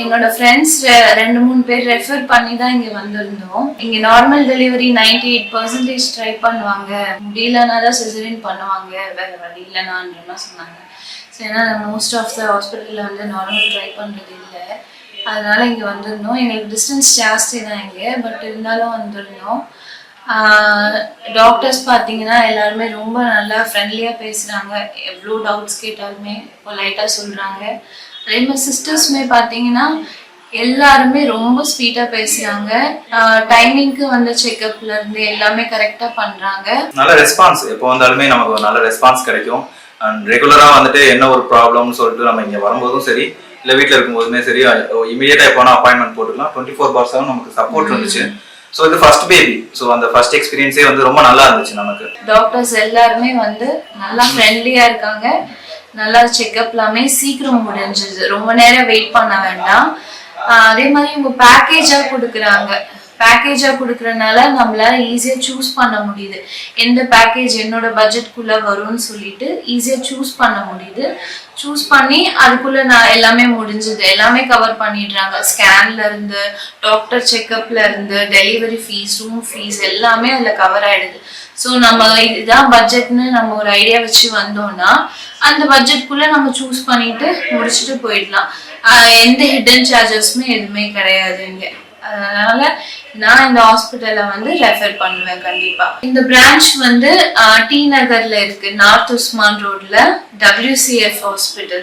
என்னோட ஃப்ரெண்ட்ஸ் 2-3 பேர் ரெஃபர் பண்ணி தான் இங்கே வந்திருந்தோம். இங்கே நார்மல் டெலிவரி 98% ட்ரை பண்ணுவாங்க, முடியலன்னா தான் சிசரின் பண்ணுவாங்க, வேற வழி இல்லைனான்னு சொன்னாங்க. ஸோ ஏன்னா மோஸ்ட் ஆஃப் த ஹாஸ்பிட்டலில் வந்து நார்மல் ட்ரை பண்ணுறது இல்லை, அதனால இங்கே வந்திருந்தோம். எங்களுக்கு டிஸ்டன்ஸ் ஜாஸ்தி தான் இங்கே, பட் இருந்தாலும் வந்திருந்தோம். டாக்டர்ஸ் பார்த்தீங்கன்னா எல்லாருமே ரொம்ப நல்லா ஃப்ரெண்ட்லியாக பேசுகிறாங்க, எவ்வளோ டவுட்ஸ் கேட்டாலுமே பொலைட்டாக சொல்கிறாங்க. அதே மாதிரி சிஸ்டர்ஸுமே பார்த்தீங்கன்னா எல்லாருமே ரொம்ப ஸ்வீட்டாக பேசுகிறாங்க. டைமிங்க்கு வந்து செக்அப்ல இருந்து எல்லாமே கரெக்டாக பண்ணுறாங்க. நல்ல ரெஸ்பான்ஸ் எப்போ வந்தாலுமே நமக்கு ஒரு நல்ல ரெஸ்பான்ஸ் கிடைக்கும். அண்ட் ரெகுலராக வந்துட்டு என்ன ஒரு ப்ராப்ளம்னு சொல்லிட்டு நம்ம இங்கே வரும்போதும் சரி, இல்லை வீட்டில் இருக்கும்போதுமே சரி, இமீடியட்டாக எப்போனா அப்பாயின்மெண்ட் போட்டுக்கலாம். 24/7 நமக்கு சப்போர்ட் இருந்துச்சு. ஸோ இது ஃபர்ஸ்ட் பேபி, ஸோ அந்த ஃபர்ஸ்ட் எக்ஸ்பீரியன்ஸே வந்து ரொம்ப நல்லா இருந்துச்சு நமக்கு. டாக்டர்ஸ் எல்லாருமே வந்து நல்லா ஃப்ரெண்ட்லியாக இருக்காங்க. நல்லா செக்அப் எல்லாமே சீக்கிரம் முடிஞ்சிது, ரொம்ப நேரம் வெயிட் பண்ண வேண்டாம். அதே மாதிரி இவங்க பேக்கேஜாக கொடுக்குறனால நம்மளால ஈஸியாக சூஸ் பண்ண முடியுது. எந்த பேக்கேஜ் என்னோட பட்ஜெட்குள்ளே வரும்னு சொல்லிட்டு ஈஸியாக சூஸ் பண்ண முடியுது. சூஸ் பண்ணி அதுக்குள்ளே நான் எல்லாமே முடிஞ்சுது, எல்லாமே கவர் பண்ணிடுறாங்க. ஸ்கேன்ல இருந்து, டாக்டர் செக்அப்ல இருந்து, டெலிவரி ஃபீஸ், ரூம் ஃபீஸ் எல்லாமே அதில் கவர் ஆயிடுது. ஸோ நம்ம இதுதான் பட்ஜெட்னு நம்ம ஒரு ஐடியா வச்சு வந்தோம்னா அந்த பட்ஜெட்குள்ளே நம்ம சூஸ் பண்ணிட்டு முடிச்சுட்டு போயிடலாம். எந்த ஹிடன் சார்ஜஸ்மே எதுவுமே கிடையாது இங்கே. அதனால நான் இந்த ஹாஸ்பிட்டலை வந்து ரெஃபர் பண்ணுவேன் கண்டிப்பா. இந்த பிரான்ச் வந்து டி நகர்ல இருக்கு, நார்த் உஸ்மான் ரோட்ல WCF ஹாஸ்பிட்டல்.